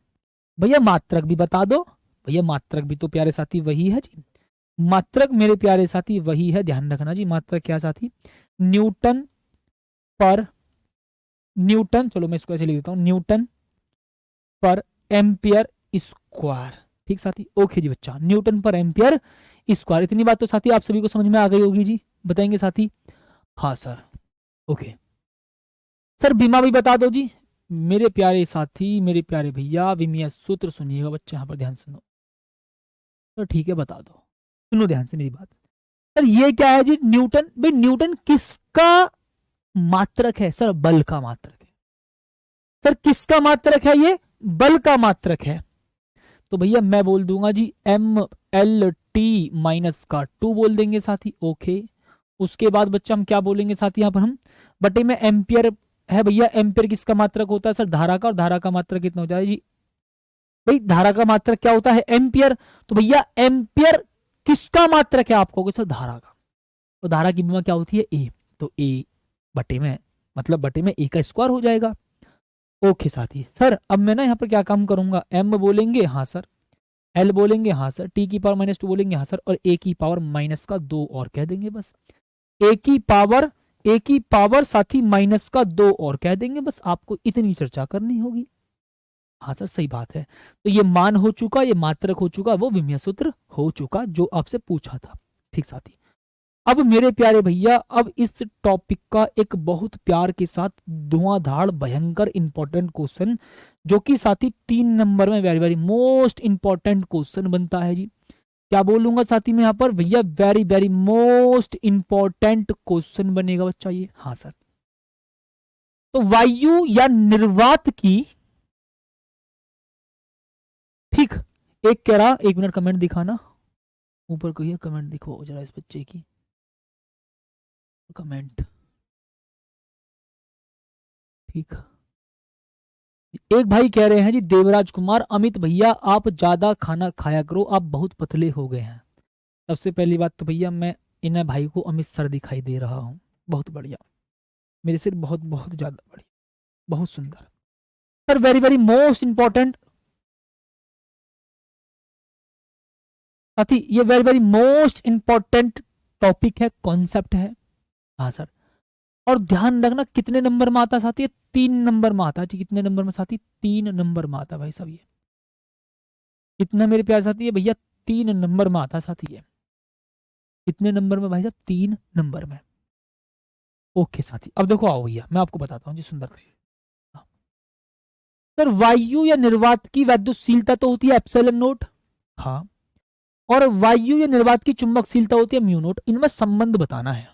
भैया, मात्रक भी बता दो भैया। मात्रक भी तो प्यारे साथी वही है जी, मात्रक मेरे प्यारे साथी वही है, ध्यान रखना जी। मात्रक क्या साथी? न्यूटन पर न्यूटन, चलो मैं इसको ऐसे लिख देता हूं, न्यूटन पर एम्पियर स्क्वायर। ठीक साथी, ओके जी बच्चा, न्यूटन पर एम्पियर स्क्वायर। इतनी बात तो साथी आप सभी को समझ में आ गई होगी जी, बताएंगे साथी? हाँ सर, ओके सर। बीमा भी बता दो जी मेरे प्यारे साथी, मेरे प्यारे भैया। विमीय सूत्र सुनिएगा बच्चे, यहां पर ध्यान सुनो। तो ठीक है, बता दो, सुनो ध्यान से मेरी बात। सर ये क्या है जी? न्यूटन। भाई न्यूटन किसका मात्रक है? सर बल का मात्रक है। सर किसका मात्रक है? ये बल का मात्रक है। तो भैया मैं बोल दूंगा जी एम एल टी माइनस का 2 बोल देंगे साथी। ओके, उसके बाद बच्चा हम क्या बोलेंगे साथी? यहाँ पर हम बटे में एम्पियर है भैया। एम्पियर किसका मात्रक होता है? सर धारा का। और धारा का मात्रक कितना होता है जी? भाई धारा का मात्रक क्या होता है? एम्पियर। तो भैया एम्पियर किसका मात्रक है? आप कहोगे सर धारा का। तो धारा की बीमा क्या होती है? ए। तो ए बटे में, मतलब बटे में ए का स्क्वायर हो जाएगा। ओके साथी, सर अब मैं ना यहाँ पर क्या काम करूंगा? एम बोलेंगे हाँ सर, एल बोलेंगे हाँ सर, टी की पावर -2 बोलेंगे हाँ सर, और ए की पावर माइनस का 2 और कह देंगे बस। ए की पावर साथी माइनस का 2 और कह देंगे बस। आपको इतनी चर्चा करनी होगी। हाँ सर सही बात है। तो ये मान हो चुका, ये मात्रक हो चुका, वो विमीय सूत्र हो चुका जो आपसे पूछा था। ठीक साथी, अब मेरे प्यारे भैया, अब इस टॉपिक का एक बहुत प्यार के साथ धुआंधार भयंकर इंपॉर्टेंट क्वेश्चन, जो कि साथी 3 नंबर में very very most important question बनता है जी। क्या बोलूंगा साथी में यहाँ पर भैया? Very very most important question बनेगा बच्चा ये। हाँ सर, तो वायु या निर्वात की, ठीक, एक कह रहा, 1 मिनट कमेंट दिखाना, ऊपर कहिए कमेंट दिखो जरा इस बच्चे की कमेंट। ठीक, एक भाई कह रहे हैं जी, देवराज कुमार, अमित भैया आप ज्यादा खाना खाया करो, आप बहुत पतले हो गए हैं। सबसे पहली बात तो भैया मैं इन भाई को अमित सर दिखाई दे रहा हूँ, बहुत बढ़िया, मेरे सिर बहुत बहुत ज्यादा बढ़िया, बहुत सुंदर। Sir very very most important साथी, ये very very most important topic है, कॉन्सेप्ट है। हाँ सर, और ध्यान रखना कितने नंबर में आता है साथी? 3 नंबर में आता है जी। कितने नंबर में साथी? 3 नंबर में आता है भाई साहब ये। कितना मेरे प्यार साथी? है भैया 3 नंबर में आता है साथी ये। कितने नंबर में भाई साहब? 3 नंबर में। ओके साथी, अब देखो आओ भैया मैं आपको बताता हूँ जी, सुंदर। सर वायु या निर्वात की वैद्युतशीलता तो होती है एप्सिलॉन नोट, हाँ, और वायु या निर्वात की चुंबकशीलता होती है म्यू नोट। इनमें संबंध बताना है।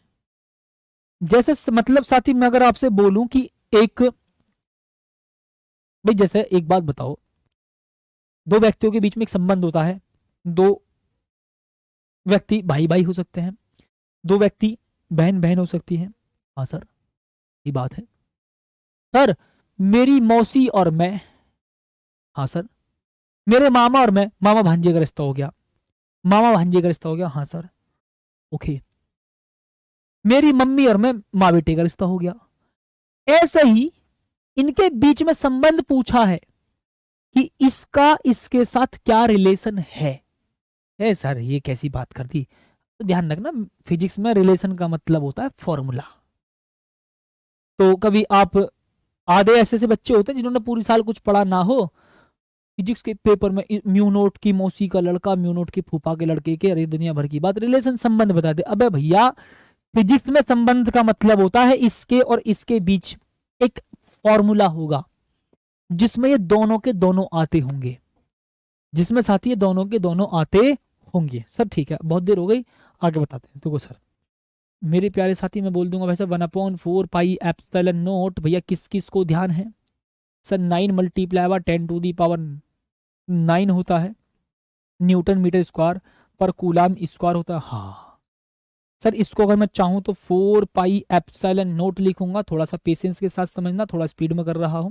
जैसे मतलब साथी मैं अगर आपसे बोलूं कि एक, भाई जैसे एक बात बताओ, 2 व्यक्तियों के बीच में एक संबंध होता है। 2 व्यक्ति भाई भाई हो सकते हैं, 2 व्यक्ति बहन बहन हो सकती है। हाँ सर, ये बात है। सर मेरी मौसी और मैं, हाँ सर, मेरे मामा और मैं, मामा भांजे का रिश्ता हो गया, मामा भांजे का रिश्ता हो गया। हाँ सर, ओके। मेरी मम्मी और मैं, माँ बेटे का रिश्ता हो गया। ऐसे ही इनके बीच में संबंध पूछा है कि इसका इसके साथ क्या रिलेशन है सर, ये कैसी बात कर दी? तो ध्यान रखना, फिजिक्स में रिलेशन का मतलब होता है फॉर्मूला। तो कभी आप, आधे ऐसे ऐसे बच्चे होते हैं जिन्होंने पूरी साल कुछ पढ़ा ना हो, फिजिक्स के पेपर में म्यू नोट की मौसी का लड़का, म्यू नोट की फूफा के लड़के के, अरे दुनिया भर की बात, रिलेशन संबंध बताते। अबे भैया फिजिक्स में संबंध का मतलब होता है इसके और इसके बीच एक फॉर्मूला होगा जिसमें ये दोनों के दोनों आते होंगे, जिसमें साथी ये दोनों के दोनों आते होंगे। सर ठीक है, बहुत देर हो गई, आगे बताते हैं। देखो सर मेरे प्यारे साथी, मैं बोल दूंगा वैसे 1/4 पाई एप्सिलॉन नोट, भैया किस किस को ध्यान है? सर 9 मल्टीप्लाई बाय 10⁻⁹ होता है न्यूटन मीटर स्क्वायर पर कूलाम स्क्वायर होता है। हाँ सर इसको अगर मैं चाहूं तो 4 पाई एप्सिलॉन नॉट लिखूंगा, थोड़ा सा पेशेंस के साथ समझना, थोड़ा स्पीड में कर रहा हूं।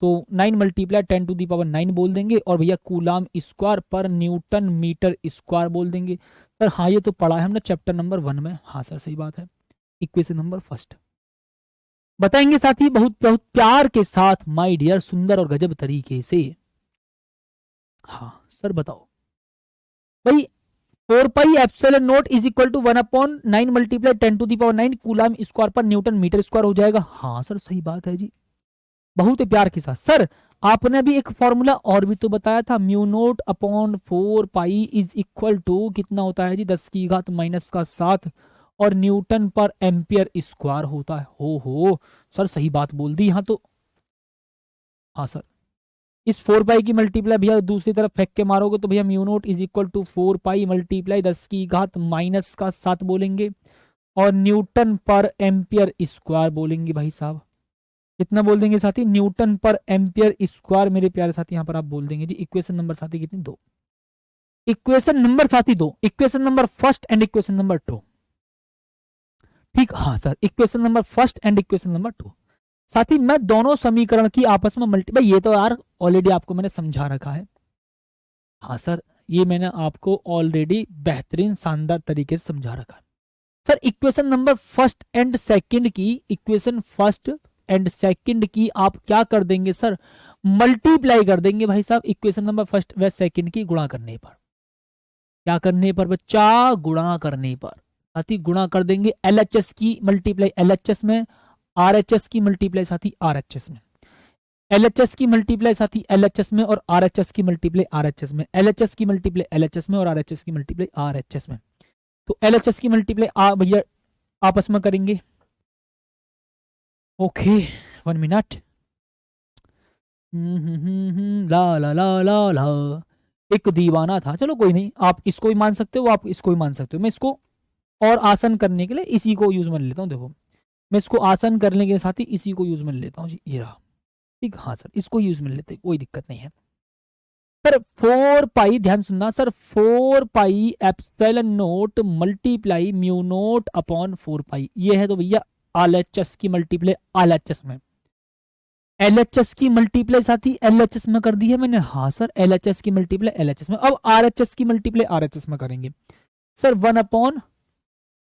तो 9 मल्टीप्लाई 10⁻9 बोल देंगे, और भैया कूलाम स्क्वायर पर न्यूटन मीटर स्क्वायर बोल देंगे। सर हाँ ये तो पढ़ा है हमने चैप्टर नंबर 1 में। हाँ सर सही बात है। इक्वेशन नंबर फर्स्ट बताएंगे साथी बहुत बहुत प्यार के साथ, माय डियर, सुंदर और गजब तरीके से। हाँ सर बताओ भाई। 4 pi epsilon naught is equal to 1/9 multiply 10⁻9 coulomb square पर न्यूटन मीटर स्क्वायर हो जाएगा। हाँ सर सही बात है जी, बहुत प्यार के साथ। सर आपने अभी एक फॉर्मूला और भी तो बताया था, mu naught upon 4 pi is equal to कितना होता है जी, 10⁻⁻7 और न्यूटन पर एम्पियर स्क्वायर होता है। हो सर सही बात बोल दी यहाँ तो। हाँ सर इस 4 पाई की मल्टीप्लाई भैया दूसरी तरफ फेंक के मारोगे तो भैया mu naught is equal to 4 pi multiply 10⁻⁻7 बोलेंगे, और न्यूटन पर एम्पियर स्क्वायर बोलेंगे भाई साहब। कितना बोल देंगे साथी, न्यूटन पर एम्पियर स्क्वायर मेरे प्यारे साथी यहाँ पर आप बोल देंगे जी। इक्वेशन नंबर साथी कितनी, 2। इक्वेशन नंबर साथी 2, equation number first and equation number 2। ठीक हाँ sir, equation number first and equation number 2। साथी मैं दोनों समीकरण की आपस में मल्टी, भाई ये तो यार ऑलरेडी आपको मैंने समझा रखा है। हाँ सर ये मैंने आपको ऑलरेडी बेहतरीन शानदार तरीके से समझा रखा है। Sir equation number first and second की, इक्वेशन फर्स्ट एंड सेकंड की आप क्या कर देंगे सर, मल्टीप्लाई कर देंगे भाई साहब। इक्वेशन नंबर फर्स्ट व सेकंड की गुणा करने पर, क्या करने पर बच्चा, गुणा करने पर। साथी गुणा कर देंगे एलएचएस की मल्टीप्लाई एलएचएस में, आरएचएस की मल्टीप्लाई साथी आरएचएस में, एलएचएस की मल्टीप्लाई साथी एलएचएस में, और आरएचएस की मल्टीप्लाई आरएचएस में, एलएचएस की मल्टीप्लाई एलएचएस में, और आरएचएस की मल्टीप्लाई आरएचएस में। तो एलएचएस की मल्टीप्लाई भैया आपस में करेंगे। Okay 1 minute. ला ला ला ला ला, एक दीवाना था। चलो कोई नहीं, आप इसको भी मान सकते हो, आप इसको भी मान सकते हो। मैं इसको और आसान करने के लिए इसी को यूज में लेता हूँ। देखो मैं इसको आसान करने के साथ ही इसी को यूज में लेता हूँ जी, ये रहा। ठीक हाँ सर इसको यूज में लेते, कोई दिक्कत नहीं है। सर 4 पाई, ध्यान सुनना sir, 4 pi epsilon naught multiply mu naught upon 4 pi, ये है तो भैया आरएचएस की मल्टीप्लाई आरएचएस में, एलएचएस की मल्टीप्लाई साथी एलएचएस में कर दी है मैंने। हाँ सर एलएचएस की मल्टीप्लाई एलएचएस में। अब आरएचएस की मल्टीप्लाई आरएचएस में करेंगे sir.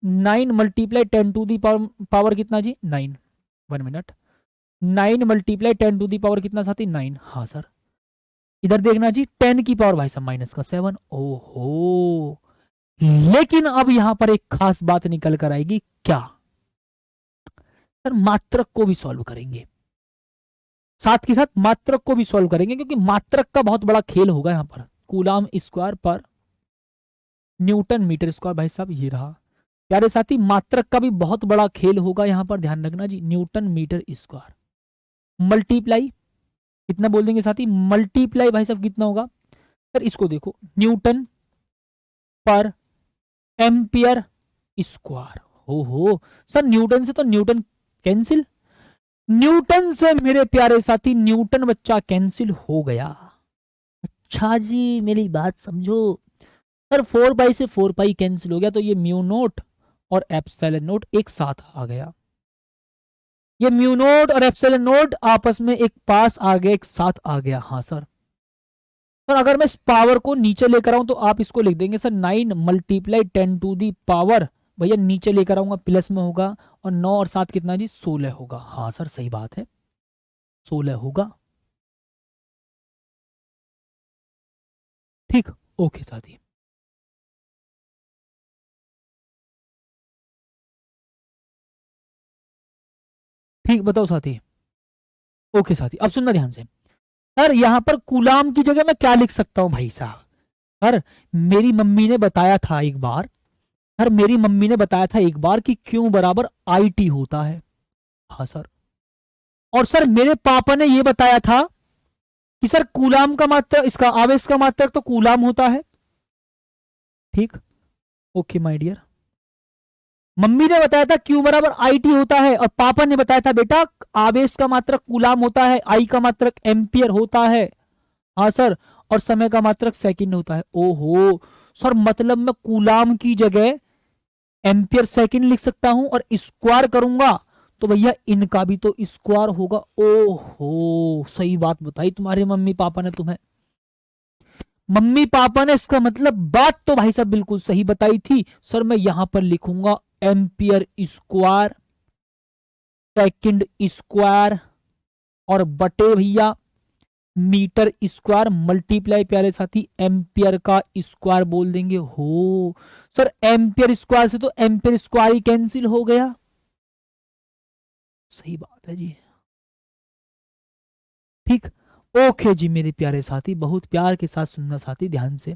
1/9 multiply 10 to the power कितना जी, 9। 1 minute, 9 multiply 10 to the power कितना साथी, 9। हाँ सर इधर देखना जी, 10 की पावर भाई साहब माइनस का 7। ओहो, लेकिन अब यहां पर एक खास बात निकल कर आएगी, क्या सर, मात्रक को भी सॉल्व करेंगे, साथ के साथ मात्रक को भी सॉल्व करेंगे, क्योंकि मात्रक का बहुत बड़ा खेल होगा यहां पर। कूलाम स्क्वायर पर न्यूटन मीटर स्क्वायर भाई साहब ये रहा। प्यारे साथी मात्रक का भी बहुत बड़ा खेल होगा यहां पर, ध्यान रखना जी। न्यूटन मीटर स्क्वायर मल्टीप्लाई कितना बोल देंगे साथी, मल्टीप्लाई भाई साहब कितना होगा सर, इसको देखो, न्यूटन पर एम्पियर स्क्वायर। हो सर न्यूटन से तो न्यूटन कैंसिल, न्यूटन से मेरे प्यारे साथी न्यूटन बच्चा कैंसिल हो गया। अच्छा जी मेरी बात समझो सर, 4 पाई से 4 पाई कैंसिल हो गया, तो ये म्यू नोट और एप्सिलॉन नोट एक साथ आ गया। ये म्यू नोट और एप्सिलॉन नोट आपस में एक पास आ गया, एक साथ आ गया। हाँ सर, सर अगर मैं इस पावर को नीचे लेकर आऊं तो आप इसको लिख देंगे sir 9 multiply 10 to the power, भैया नीचे लेकर आऊंगा प्लस में होगा, और 9 और 7 कितना जी, 16 होगा। हाँ सर सही बात है, 16 होगा। ठीक ओके साथी। ठीक बताओ साथी। ओके साथी अब सुनना ध्यान से। सर यहां पर कूलाम की जगह मैं क्या लिख सकता हूं भाई साहब, सर मेरी मम्मी ने बताया था एक बार, सर मेरी मम्मी ने बताया था एक बार कि क्यू बराबर आई टी होता है। हाँ सर, और सर मेरे पापा ने यह बताया था कि सर कूलाम का मात्रक, इसका आवेश का मात्रक तो कूलाम होता है। ठीक ओके माय डियर, मम्मी ने बताया था क्यू बराबर आई टी होता है, और पापा ने बताया था बेटा आवेश का मात्रक कूलाम होता है, आई का मात्रक एम्पियर होता है। हाँ सर, और समय का मात्रक सेकंड होता है। ओहो सर, मतलब मैं कूलाम की जगह एम्पियर सेकंड लिख सकता हूं, और स्क्वायर करूंगा तो भैया इनका भी तो स्क्वायर होगा। ओहो, सही बात बताई तुम्हारे मम्मी पापा ने तुम्हें। मम्मी पापा ने इसका मतलब बात तो भाई साहब बिल्कुल सही बताई थी। सर मैं यहां पर लिखूंगा एम्पियर स्क्वायर सेकंड स्क्वायर और बटे भैया मीटर स्क्वायर मल्टीप्लाई प्यारे साथी एम्पियर का स्क्वायर बोल देंगे। हो सर, एम्पियर स्क्वायर से तो एम्पियर स्क्वायर ही कैंसिल हो गया। सही बात है जी। ठीक, ओके जी मेरे प्यारे साथी, बहुत प्यार के साथ सुनना साथी, ध्यान से।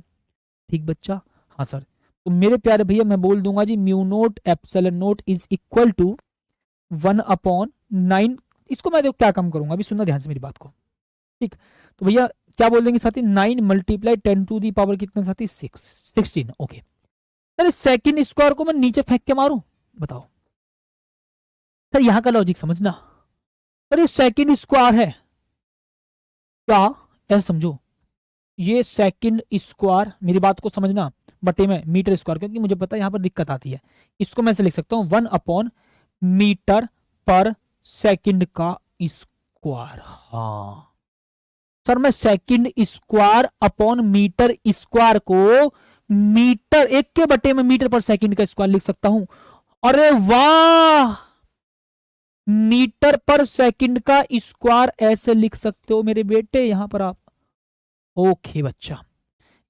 ठीक बच्चा, हाँ सर। तो मेरे प्यारे भैया मैं बोल दूंगा जी mu naught epsilon naught is equal to 1/9। इसको मैं देखो क्या कम करूंगा, अभी सुनना ध्यान से मेरी बात को। ठीक, तो भैया क्या बोल देंगे साथी, 9 मल्टीप्लाई 10 टू दी पावर कितना साथी, 16। ओके सर, सेकंड स्क्वायर को मैं नीचे फेंक के मारूं, बताओ सर, यहां का लॉजिक समझना। सर ये सेकंड स्क्वायर है क्या, ऐसा समझो, ये सेकंड स्क्वायर, मेरी बात को समझना, बटे में मीटर स्क्वायर, क्योंकि मुझे पता है यहां पर दिक्कत आती है। इसको मैं ऐसे लिख सकता हूं 1/मीटर पर सेकंड का स्क्वायर। हाँ सर, मैं second square upon metre square को मीटर एक के बटे में मीटर पर सेकंड का स्क्वायर लिख सकता हूं। अरे वाह, मीटर पर सेकंड का स्क्वायर ऐसे लिख सकते हो मेरे बेटे यहां पर आप। ओके बच्चा,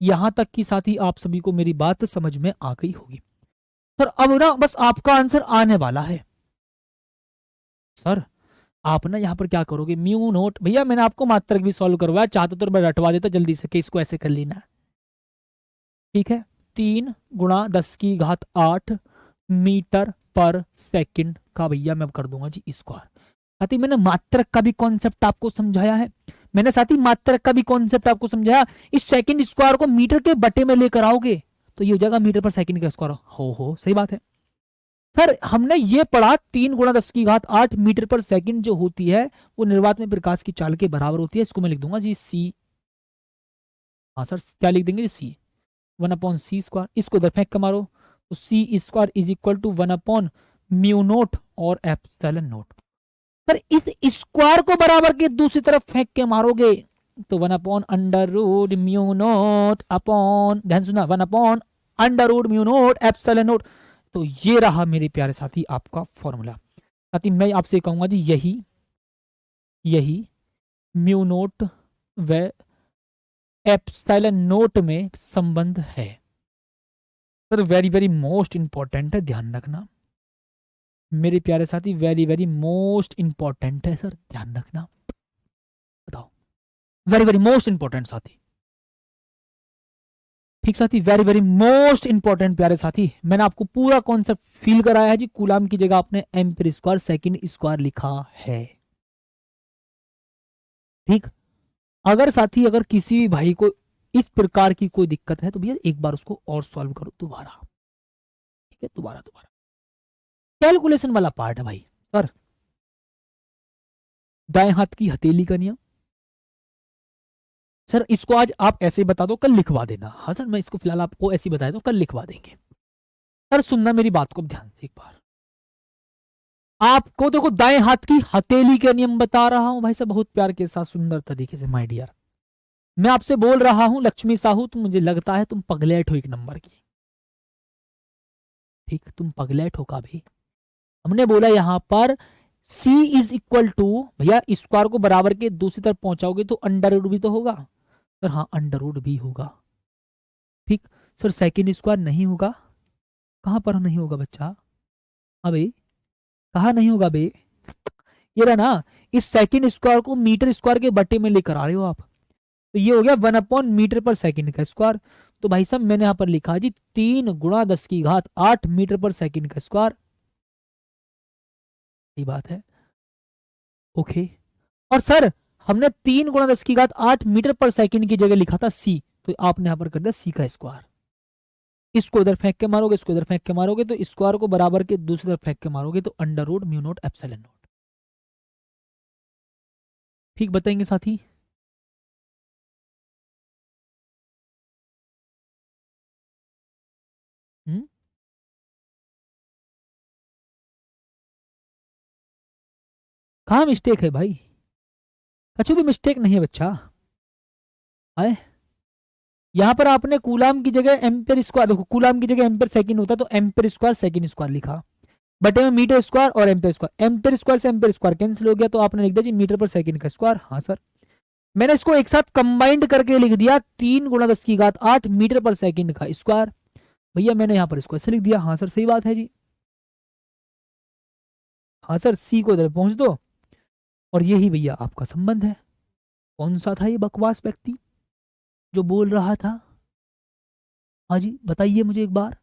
यहां तक की साथी आप सभी को मेरी बात समझ में आ गई होगी। सर अब ना बस आपका आंसर आने वाला है। सर आप ना यहां पर क्या करोगे, म्यू नोट, भैया मैंने आपको मात्रक भी सॉल्व करवाया, चाहते तो मैं रटवा देता जल्दी से कि इसको ऐसे कर लेना। ठीक है, 3 × 10⁸ मीटर पर सेकंड का भैया मैं कर दूंगा जी स्क्वायर। साथी मैंने मात्रक का भी कॉन्सेप्ट आपको समझाया है, मैंने साथी मात्रक का भी कॉन्सेप्ट आपको समझाया। इस सेकंड स्क्वायर को मीटर के बटे में लेकर आओगे तो ये हो जाएगा मीटर पर सेकंड का स्क्वायर। हो सही बात है सर, हमने ये पढ़ा 3 × 10⁸ मीटर पर सेकंड जो होती है वो निर्वात में प्रकाश की चाल के बराबर होती है। इसको मैं लिख दूंगा जी सी। हाँ सर, क्या लिख देंगे जी सी, 1/c²। इसको इधर फेंक के मारो तो c² इज इक्वल टू 1/म्यू नोट और एप्सिलॉन नोट। पर इस स्क्वायर को बराबर के दूसरी तरफ फेंक के मारोगे तो 1/√म्यू नोट अपॉन, ध्यान सुना, 1/√म्यू नोट एप्सिलॉन नोट। तो ये रहा मेरे प्यारे साथी आपका फॉर्मूला। साथी मैं आपसे कहूंगा जी यही म्यू नोट व एप्सिलॉन नोट में संबंध है। Sir very very most important है, ध्यान रखना मेरे प्यारे साथी, वेरी वेरी मोस्ट इंपॉर्टेंट है सर, ध्यान रखना। बताओ, वेरी वेरी मोस्ट इंपॉर्टेंट साथी। ठीक साथी, वेरी वेरी मोस्ट इंपॉर्टेंट प्यारे साथी, मैंने आपको पूरा कॉन्सेप्ट फील कराया है जी। कूलाम की जगह आपने एम्पीयर स्क्वायर सेकंड स्क्वायर लिखा है। ठीक, अगर साथी अगर किसी भी भाई को इस प्रकार की कोई दिक्कत है तो भैया एक बार उसको और सॉल्व करो दोबारा। ठीक है, दोबारा दोबारा कैलकुलेशन वाला पार्ट है भाई। सर दाएं हाथ की हथेली का नियम, सर इसको आज आप ऐसे बता दो, कल लिखवा देना। हाँ सर, मैं इसको फिलहाल आपको ऐसे बताया दो, कल लिखवा देंगे। सर सुनना मेरी बात को ध्यान से एक बार, आपको देखो दाएं हाथ की हथेली का नियम बता रहा हूं भाई साहब, बहुत प्यार के साथ सुंदर तरीके से माय डियर। मैं आपसे बोल रहा हूं लक्ष्मी साहू, तुम, मुझे लगता है तुम पगलेट हो एक नंबर की। ठीक, तुम पगलेट हो का भी। हमने बोला यहां पर c इज इक्वल टू, भैया स्क्वायर को बराबर के दूसरी तरफ पहुंचाओगे तो अंडर रूट भी तो होगा। सर हाँ, अंडर रूट भी होगा। ठीक सर, सेकंड स्क्वायर नहीं होगा, कहां पर नहीं होगा बच्चा, अबे कहा नहीं होगा बे, ये रहा ना, इस सेकंड स्क्वायर को मीटर स्क्वायर के बटे में लेकर आ रहे हो आप, तो ये हो गया 1/मीटर पर सेकंड का स्क्वायर। तो भाई साहब मैंने यहां पर लिखा जी 3 × 10⁸ मीटर पर सेकंड का स्क्वायर। ये बात है, ओके। और सर हमने 3 × 10⁸ मीटर पर सेकंड की जगह लिखा था सी, तो आपने यहां पर कर दिया सी का स्क्वायर। इसको इधर फेंक के मारोगे, इसको इधर फेंक के मारोगे तो स्क्वायर को बराबर के दूसरी तरफ फेंक के मारोगे तो under root mu naught epsilon naught. ठीक बताएंगे साथी। हम्म कहाँ मिस्टेक है भाई, कछु भी मिस्टेक नहीं है बच्चा। आए यहाँ पर आपने कूलाम की जगह एम्पेयर स्क्वायर, देखो कूलाम की जगह एम्पेयर सेकंड होता तो एम्पेयर स्क्वायर सेकंड स्क्वायर लिखा, बटे में मीटर स्क्वायर और एम्पेयर स्क्वायर से एम्पेयर स्क्वायर कैंसिल हो गया, तो आपने लिख दिया जी मीटर पर सेकंड का स्क्वायर। हाँ सर, मैंने इसको एक साथ कंबाइंड करके लिख दिया 3 × 10⁸ मीटर पर सेकंड का स्क्वायर। भैया मैंने यहाँ पर इसको ऐसे लिख दिया। हाँ सर सही बात है जी। हाँ सर, सी को इधर पहुंच दो, और यही भैया आपका संबंध है। कौन सा था ये बकवास व्यक्ति जो बोल रहा था? हाँ जी बताइए मुझे एक बार।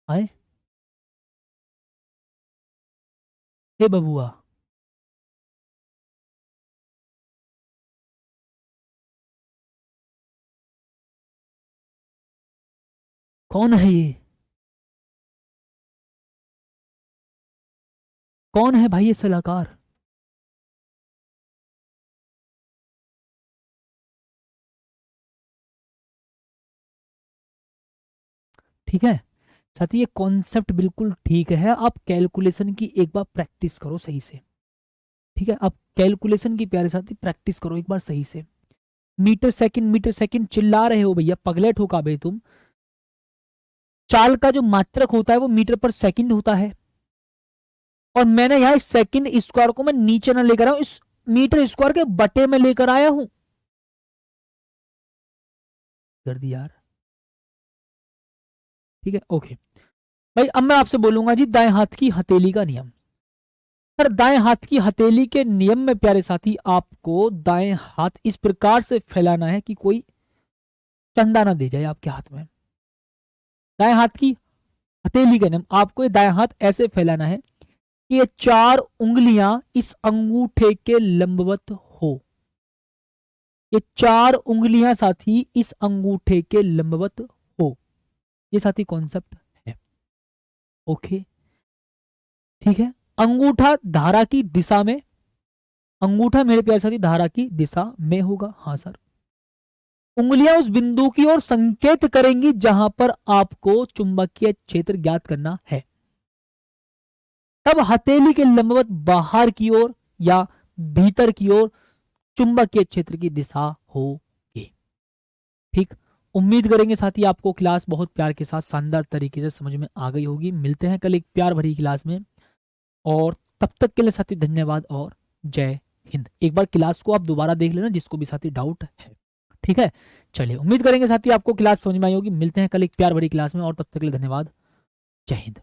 आए हे बबुआ, कौन है ये, कौन है भाई ये सलाहकार? ठीक है साथी, ये कॉन्सेप्ट बिल्कुल ठीक है। आप कैलकुलेशन की एक बार प्रैक्टिस करो सही से। ठीक है, आप कैलकुलेशन की प्यारे साथी प्रैक्टिस करो एक बार सही से। मीटर सेकंड चिल्ला रहे हो भैया, पगलेट हो का बे तुम? चाल का जो मात्रक होता है वो मीटर पर सेकंड होता है, और मैंने यहां इस सेकंड स्क्वायर को मैं नीचे ना लेकर आऊं, इस मीटर स्क्वायर के बटे में लेकर आया हूं। कर दी यार। ठीक है ओके भाई, अब मैं आपसे बोलूंगा जी दाएं हाथ की हथेली का नियम। सर दाएं हाथ की हथेली के नियम में प्यारे साथी आपको दाएं हाथ इस प्रकार से फैलाना है कि कोई चंदा ना दे जाए आपके हाथ में। दाएं हाथ की हथेली के नियम, आपको ये दाएं हाथ ऐसे फैलाना है कि ये 4 उंगलियां इस अंगूठे के लंबवत हो। ये 4 उंगलियां साथी इस अंगूठे के लंबवत हो। ये साथी कॉन्सेप्ट है। ओके ठीक है, अंगूठा धारा की दिशा में, अंगूठा मेरे प्यारे साथी धारा की दिशा में होगा। हाँ सर, उंगलियां उस बिंदु की ओर संकेत करेंगी जहां पर आपको चुंबकीय क्षेत्र ज्ञात करना है। तब हथेली के लंबवत बाहर की ओर या भीतर की ओर चुंबकीय क्षेत्र की दिशा होगी। ठीक, उम्मीद करेंगे साथी आपको क्लास बहुत प्यार के साथ शानदार तरीके से समझ में आ गई होगी। मिलते हैं कल एक प्यार भरी क्लास में, और तब तक के लिए साथी धन्यवाद और जय हिंद। एक बार क्लास को आप दोबारा देख लेना जिसको भी साथी डाउट है। ठीक है, चलिए उम्मीद करेंगे साथी आपको क्लास समझ में आई होगी। मिलते हैं कल एक प्यार भरी क्लास में, और तब तक के लिए धन्यवाद, जय हिंद।